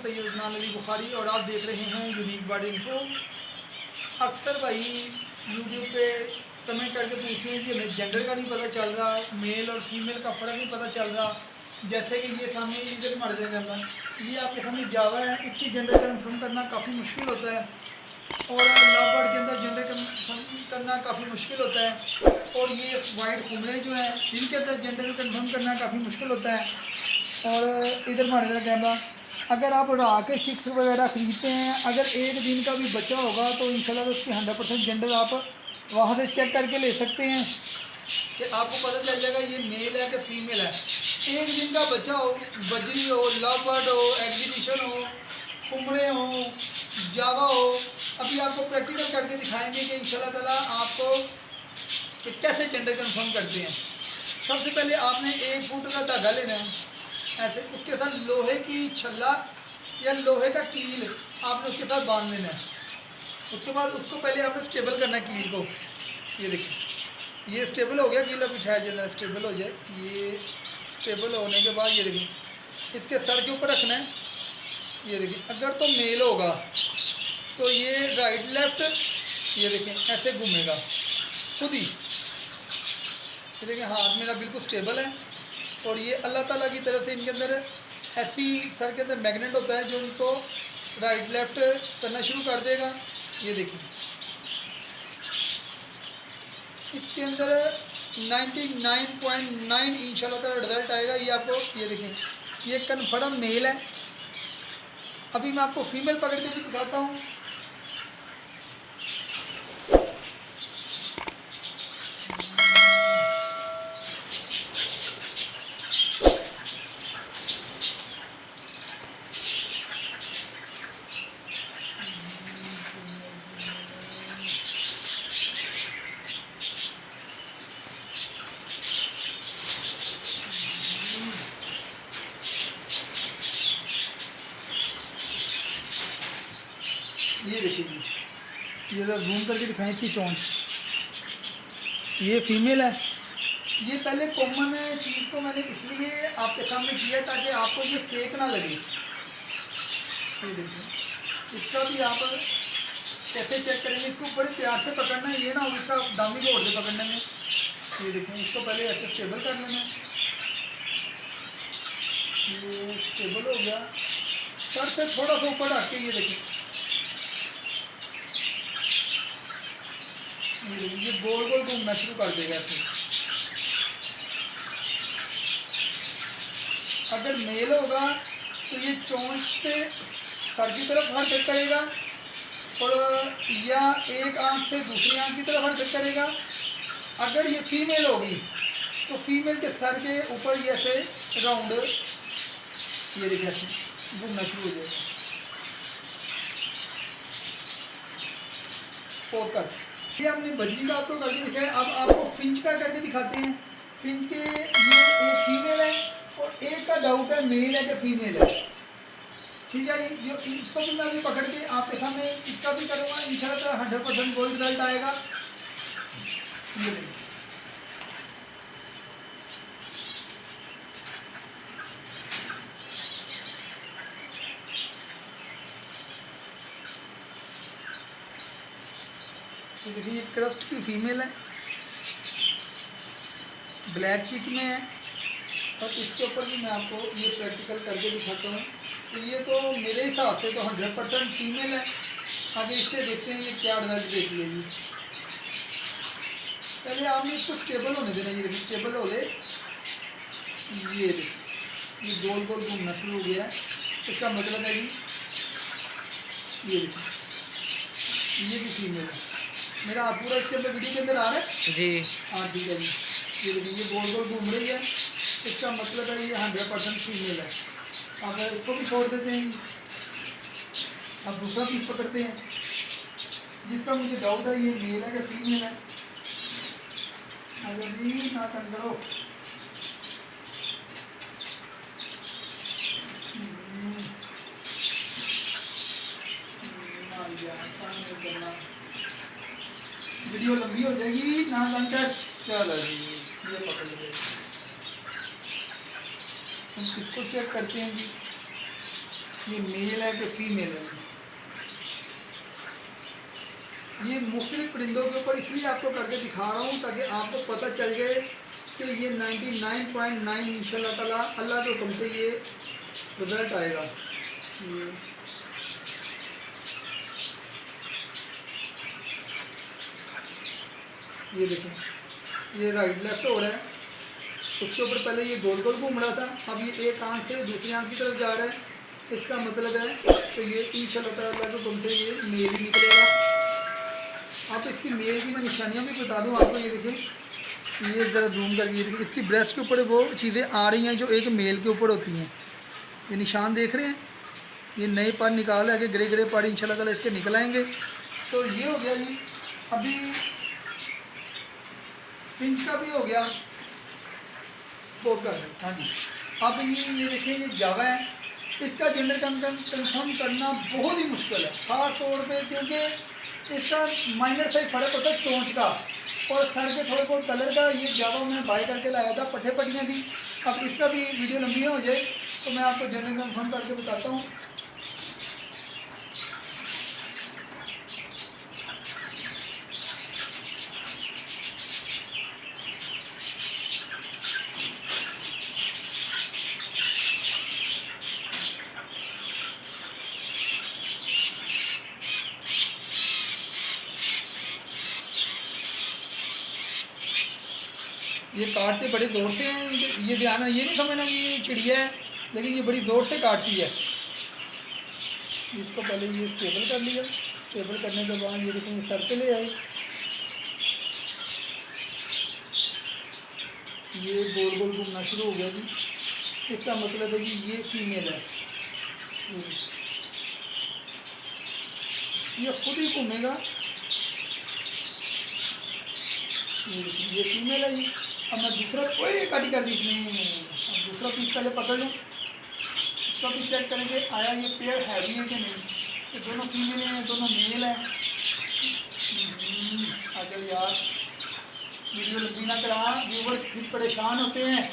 सैयद अदनान अली बुखारी और आप देख रहे हैं यूनिक बॉडी इन्फो। अक्सर भाई यूट्यूब पे कमेंट करके पूछते हैं कि हमें जेंडर का नहीं पता चल रहा, मेल और फीमेल का फ़र्क नहीं पता चल रहा। जैसे कि ये सामने इधर मर जाएगा, ये आपके सामने जावा है, इसकी जेंडर कन्फर्म करना काफ़ी मुश्किल होता है और लव बर्ड के अंदर जेंडर कन्फर्म करना काफ़ी मुश्किल होता है। और ये वाइट कुमड़े जो हैं इनके अंदर जेंडर कन्फर्म करना काफ़ी मुश्किल होता है। और इधर मारे इधर कैमरा, अगर आप उड़ा के चिक्स वगैरह ख़रीदते हैं, अगर एक दिन का भी बच्चा होगा तो इंशाल्लाह उसकी 100% जेंडर आप वहाँ से चेक करके ले सकते हैं कि आपको पता चल जाएगा ये मेल है कि फीमेल है। एक दिन का बच्चा हो, बजरी हो, लव बर्ड हो, एग्जीबिशन हो, कुमड़े हो, जावा हो, अभी आपको प्रैक्टिकल करके दिखाएंगे कि इंशाल्लाह ताला आपको कि कैसे जेंडर कन्फर्म करते हैं। सबसे पहले आपने 1 फुट का धागा लेना है ऐसे, उसके साथ लोहे की छल्ला या लोहे का कील आपने उसके साथ बांध लेना है। उसके बाद उसको पहले आपने स्टेबल करना है कील को। ये देखिए ये स्टेबल हो गया कील, अभी ठहर जाना स्टेबल हो जाए। ये स्टेबल होने के बाद ये देखिए इसके सर के ऊपर रखना है। ये देखिए अगर तो मेल होगा तो ये राइट लेफ्ट ये देखें ऐसे घूमेगा खुद ही। ये देखें हाथ मेरा बिल्कुल स्टेबल है और ये अल्लाह ताला की तरफ से इनके अंदर ऐसी सर के अंदर मैग्नेट होता है जो इनको राइट लेफ्ट करना शुरू कर देगा। ये देखिए इसके अंदर 99.9 इंशाल्लाह ताला रिजल्ट आएगा। ये आपको ये देखें ये कन्फर्म मेल है। अभी मैं आपको फीमेल पकड़ के भी दिखाता हूँ। ये देखिए ये ज़रा जूम करके दिखाएं इसकी चोंच, ये फीमेल है। ये पहले कॉमन चीज़ को मैंने इसलिए आपके सामने किया ताकि आपको ये फेक ना लगे। ये देखिए इसका भी आप कैसे चेक करेंगे, इसको बड़े प्यार से पकड़ना है, ये ना हो इसका दामी को उड़ दे पकड़ने में। ये देखें इसको पहले ऐसे स्टेबल कर लेना है। ये स्टेबल हो गया, सर से थोड़ा सा ऊपर रख के ये देखें ये गोल गोल घूमना शुरू कर देगा ऐसे। अगर मेल होगा तो ये चोंच से सर की तरफ हरकत करेगा और या एक आंख से दूसरी आंख की तरफ हरकत करेगा। अगर ये फीमेल होगी तो फीमेल के सर के ऊपर ये ऐसे राउंड ये देखिए ऐसे घूमना शुरू हो जाएगा। पोज कर ये हमने बजरी का आपको करके दिखाया। अब आपको फिंच का करके दिखाते हैं। फिंच के ये एक फीमेल है और एक का डाउट है मेल है कि फीमेल है। ठीक है जी, जो इसको भी मैं अभी पकड़ के आपके सामने इसका भी करूँगा, इंशाल्लाह 100% कोई रिजल्ट आएगा। ये देखिए तो देखिए ये क्रस्ट की फीमेल है, ब्लैक चिक में है। और इसके ऊपर भी मैं आपको ये प्रैक्टिकल करके दिखाता हूँ। तो ये तो मेरे हिसाब से तो 100% फीमेल है। आगे इससे देखते हैं ये क्या रिजल्ट देख लेगी। पहले आपने इसको स्टेबल होने देना। ये देखिए स्टेबल हो ले, ये देखिए ये गोल गोल घूमना शुरू हो गया है। इसका मतलब है कि ये देखिए ये भी फीमेल है। मेरा हाथ पूरा इसके अंदर वीडियो के अंदर आ रहा है जी। हाँ ठीक है जी। ये देखिए ये गोल गोल घूम रही है, इसका मतलब है ये 100% फीमेल है। अब इसको भी छोड़ देते हैं। अब दूसरा पीस पकड़ते हैं जिसका मुझे डाउट है ये मेल है कि फीमेल है। अगर भी ना तंग करो। वीडियो लंबी हो जाएगी ना तंग कर। चलो जी ये पकड़ लो। हम किसको चेक करते हैं जी, ये मेल है कि फीमेल है। ये मुख्तलिफ परिंदों के ऊपर इसलिए आपको करके दिखा रहा हूँ ताकि आपको पता चल जाए कि ये 99.9 इंशाल्लाह ताला अल्लाह के हुक्म से ये रिजल्ट आएगा। ये देखें, ये राइट लेफ्ट हो रहा है, उसके ऊपर पहले ये गोल गोल घूम रहा था, अब ये एक आंख से दूसरी आंख की तरफ जा रहा है। इसका मतलब है तो ये इंशाल्लाह ताला अल्लाह के हुक्म से ये मेल ही निकलेगा। आप इसकी मेल की मैं निशानियाँ भी बता दूँ आपको। ये देखें, ये ज़रा जूम करके ये देखिए, इसकी ब्रेस्ट के ऊपर वो चीज़ें आ रही हैं जो एक मेल के ऊपर होती हैं। ये निशान देख रहे हैं, ये नए पर निकाल है कि ग्रे ग्रे पर इंशाल्लाह ताला इसके निकल आएंगे। तो ये हो गया जी। अभी फिंच का भी हो गया, बहुत कर रहे हैं। हाँ जी, अब ये देखिए, ये जावा है, इसका जेंडर कंफर्म करना बहुत ही मुश्किल है, ख़ास तौर पे क्योंकि इसका माइनर से फ़र्क होता है चोंच का और सर के थोड़े बहुत कलर का। ये जावा मैं बाय करके लाया था, पट्टे पट्टियाँ थी। अब इसका भी वीडियो लंबी हो जाए तो मैं आपको जेंडर कंफर्म करके बताता हूँ। ये काटते बड़े ज़ोर से हैं, ये ध्यान है, ये नहीं समझना कि ये चिड़िया है, लेकिन ये बड़ी ज़ोर से काटती है। इसको पहले ये स्टेबल कर लिया, स्टेबल करने के बाद ये देखें सर पे ले आई, ये गोल गोल घूमना शुरू हो गया जी। इसका मतलब है कि ये फीमेल है, ये खुद ही घूमेगा। ये फीमेल है जी। अब मैं दूसरा कोई कटी कर दी इसने, अब दूसरा पीस पहले पकड़ लूँ, इसका भी चेक करेंगे आया ये पेयर हैवी है कि नहीं। ये दोनों फीमेल हैं, दोनों मेल है। आ जाओ यार, वीडियो लंबी ना करा, व्यूवर भी परेशान होते हैं।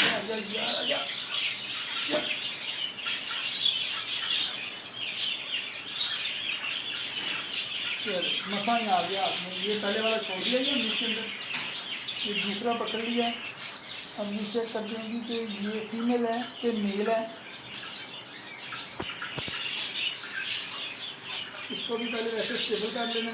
आ जाओ यार, आ जाओ। मसा ही आ गया आपने, ये पहले वाला छोड़ दिया ही हमने इसके अंदर, ये दूसरा पकड़ लिया। अब ये चेक कर देंगे कि ये फीमेल है कि मेल है। इसको भी पहले वैसे स्टेबल कर लेना।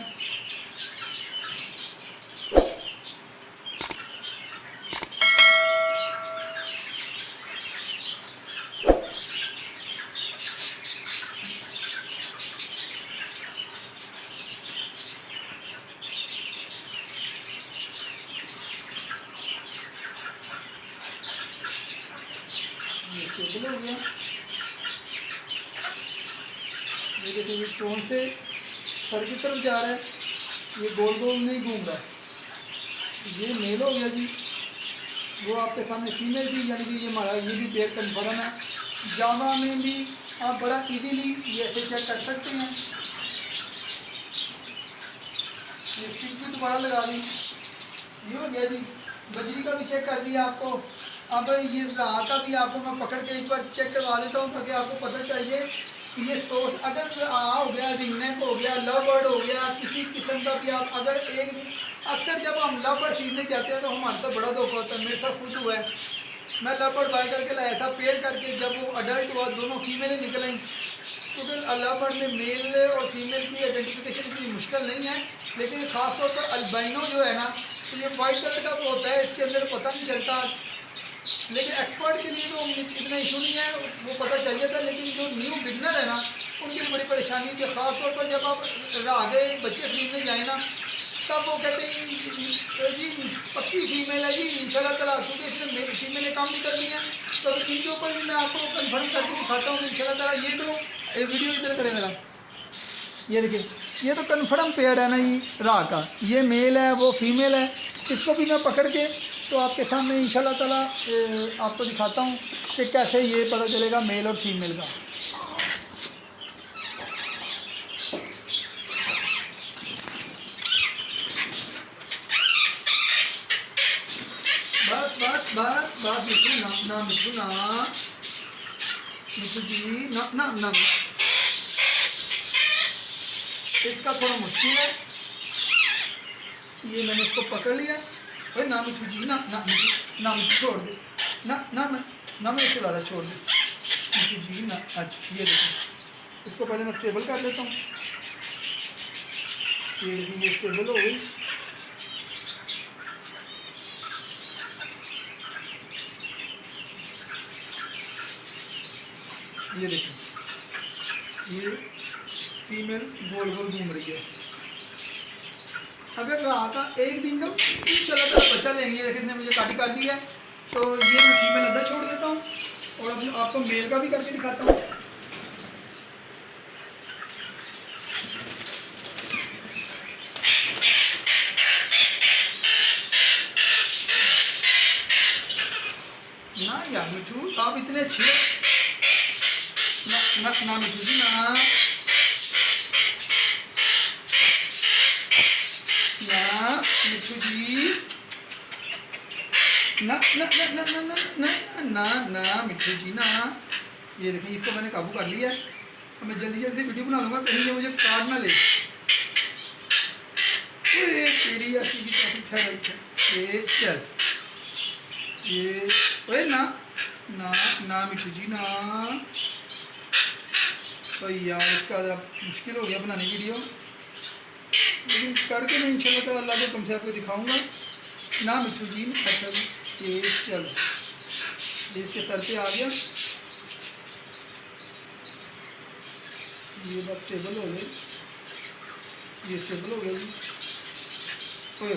स्टेबल हो गया। ये देखिए, ये चोंच से सर की तरफ जा रहा है, ये गोल गोल नहीं घूम रहा है। ये मेल हो गया जी। वो आपके सामने फीमेल थी, यानी कि ये हमारा ये भी पेयर कन्फर्म है। जावा में भी आप बड़ा इजीली ये ऐसे चेक कर सकते हैं। ये स्टिक भी दोबारा लगा दी, ये हो गया जी। बजरी का भी चेक कर दिया आपको। अब ये राह का भी आपको मैं पकड़ के एक बार चेक करवा लेता हूँ ताकि आपको पता चाहिए कि ये सोर्स अगर हो गया, रिंगनेक हो गया, लव बर्ड हो गया, किसी किस्म का भी आप अगर एक दिन अक्सर जब हम लव बर्ड खरीदने जाते हैं तो हमारे साथ बड़ा धोखा होता है। मेरे साथ खुद हुआ है, मैं लव बर्ड बाय करके लाया था, पेयर करके जब वो अडल्ट हुआ दोनों फीमेलें निकलें, क्योंकि लव बर्ड में मेल और फीमेल की आइडेंटिफिकेशन इतनी मुश्किल नहीं है। लेकिन ख़ासतौर पर अल्बाइनो जो है ना, तो ये वाइट कलर का होता है, इसके अंदर पता नहीं चलता। लेकिन एक्सपर्ट के लिए तो इतना इशू नहीं है, वो पता चल जाता है। लेकिन जो न्यू बिगनर है ना, उनके लिए बड़ी परेशानी थी। ख़ासतौर पर जब आप आगे बच्चे खरीदने जाए ना, तब वो कहते हैं जी पक्की फीमेल है जी इंशाल्लाह ताला, क्योंकि इसमें फीमेलें कम निकलती हैं। तो इनके ऊपर भी मैं आपको कन्फर्म करके दिखाता हूँ इंशाल्लाह ताला। ये तो वीडियो इधर करें ज़रा, ये देखिए, ये तो कन्फर्म पेयर है ना, ये राह का, ये मेल है वो फीमेल है। इसको भी मैं पकड़ के तो आपके सामने इंशाल्लाह ताला आपको दिखाता हूँ कि कैसे ये पता चलेगा मेल और फीमेल का। बस बस बस बस मिठू ना ना मिठू ना मिठू जी ना ना ना। इसका थोड़ा मुश्किल है। ये मैंने इसको पकड़ लिया। अरे ना मिठू जी ना ना मिठू ना मिठू छोड़ दे ना ना ना ना मैं इससे ज़्यादा छोड़ दे मिठू जी ना। अच्छा ये देखो इसको पहले मैं स्टेबल कर लेता हूँ। ये स्टेबल हो गई। ये देखो ये फीमेल गोल गोल घूम रही है। अगर रहा का एक दिन का इंशाल्लाह तो बच्चा लेंगे। ये देखिए इसने मुझे काटी काट दी है। तो ये मैं फीमेल अंदर छोड़ देता हूँ और अब आपको मेल का भी करके दिखाता हूँ। ना यार मिठू आप इतने अच्छे ना ना ना मिठू जी ना ना मिठू जी ना ना ना ना ना ना ना ना ना मिठू जी ना। ये देखिए इसको मैंने काबू कर लिया है। अब मैं जल्दी जल्दी वीडियो बना लूँगा कहीं ये मुझे काट ना ले। तेरी ऐसी भी काफ़ी ठहराई है। ये चल ये ओए ना ना ना मिठू जी ना। तो यार इसका ज़रा मुश्किल हो गया बनाने वीडियो, लेकिन करके मैं इंशाल्लाह ताला अल्लाह के कम से आपको दिखाऊंगा। ना मिठू जी अच्छा जी ये चल ये इसके सर पे आ गया। ये बस स्टेबल हो गई। ये स्टेबल हो गया जी। ओए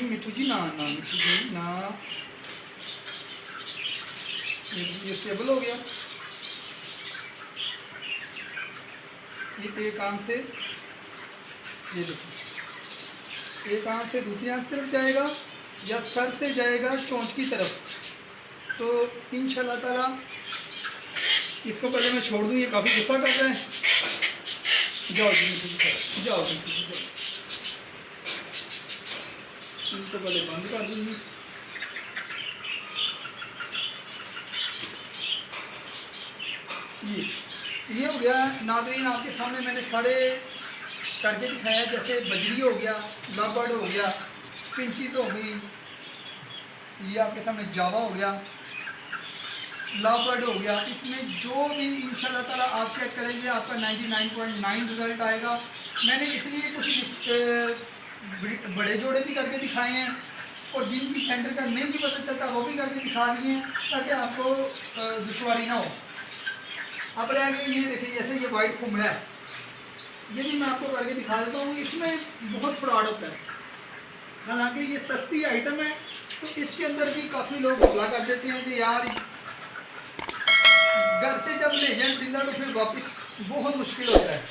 मिठू जी ना ना मिठू जी ना। ये स्टेबल हो गया। ये एक आंख से ये देखो एक आंख से दूसरी आंख की तरफ जाएगा या सर से जाएगा चोंच की तरफ। तो इंशाल्लाह ताला इसको पहले मैं छोड़ दूँ। ये काफ़ी गुस्सा कर रहा है। जाओ जी जाओ जाओ इनको पहले बंद कर दूँगी। ये हो गया नाज़रीन आपके सामने मैंने सारे करके दिखाया। जैसे बजरी हो गया, लवबर्ड हो गया, फिंचीज हो गई, ये आपके सामने जावा हो गया, लवबर्ड हो गया। इसमें जो भी इंशाल्लाह ताला आप चेक करेंगे आपका 99.9 रिज़ल्ट आएगा। मैंने इसलिए कुछ बड़े जोड़े भी करके दिखाए हैं और जिनकी सेंटर का नहीं भी पता चलता वो भी करके दिखा दिए हैं ताकि आपको दुश्वारी ना हो। अब रह गए ये देखिए जैसे ये वाइट कुमड़ा है, ये भी मैं आपको करके दिखा देता हूँ। इसमें बहुत फ्रॉड होता है। हालांकि ये सस्ती आइटम है तो इसके अंदर भी काफ़ी लोग हमला कर देते हैं कि यार घर से जब ले जाए परिंदा तो फिर वापस बहुत मुश्किल होता है।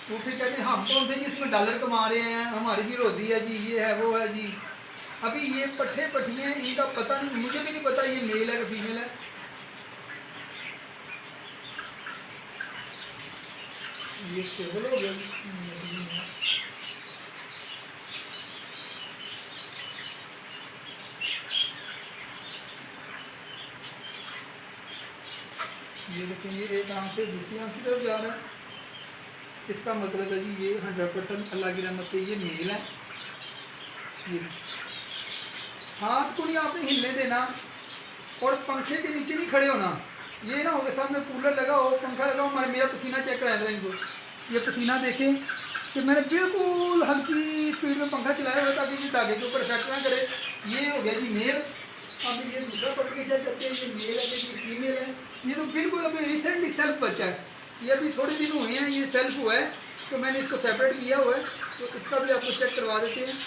तो फिर कहते हैं हम कौन से जी इसमें डॉलर कमा रहे हैं, हमारी भी रोजी है जी, ये है वो है जी। अभी ये पट्ठे पट्टियाँ इनका पता नहीं, मुझे भी नहीं पता ये मेल है कि फीमेल है। ये स्टेबल हो गया। ये देखिए ये एक आंख से दूसरी आंख की तरफ जा रहा है। इसका मतलब है जी ये 100% अल्लाह की रहमत से ये मेल है। ये हाथ को नहीं आपने हिलने देना और पंखे के नीचे नहीं खड़े होना। ये ना हो कि सामने कूलर लगा हो, पंखा लगा हो। मेरा पसीना चेक कराया था इनको। ये पसीना देखें कि मैंने बिल्कुल हल्की स्पीड में पंखा चलाया हुआ ताकि ये धागे के ऊपर इफेक्ट ना करे। ये हो गया जी मेल। अब ये दूसरा पढ़ के चेक करते हैं ये मेल है कि फीमेल है। ये तो बिल्कुल अभी रिसेंटली सेल्फ बचा है। ये अभी थोड़े दिन हुए हैं ये सेल्फ हुआ है तो मैंने इसको सेपरेट किया हुआ है। तो इसका भी आपको चेक करवा देते हैं।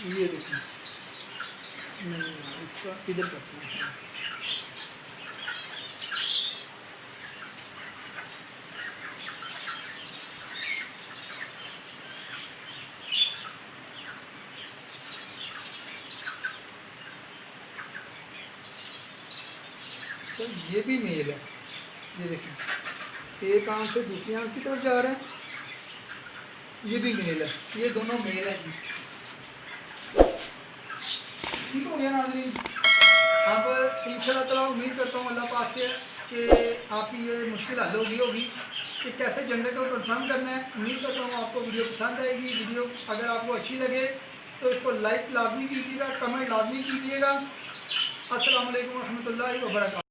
ये देखिए नहीं इसका इधर करते हैं। अच्छा ये भी मेल है, ये देखें एक आंख से दूसरी आंख की तरफ जा रहा है, ये भी मेल है, ये दोनों मेल है जी। ठीक हो गया नाज़रीन। अब इंशाल्लाह ताला उम्मीद करता हूँ अल्लाह पाक से कि आपकी ये मुश्किल हल होगी कि कैसे जेंडर को कंफर्म करना है। उम्मीद करता हूँ आपको वीडियो पसंद आएगी। वीडियो अगर आपको अच्छी लगे तो इसको लाइक लाजमी कीजिएगा, कमेंट लाजमी कीजिएगा। अस्सलाम वालेकुम रहमतुल्लाहि व बरकातहू।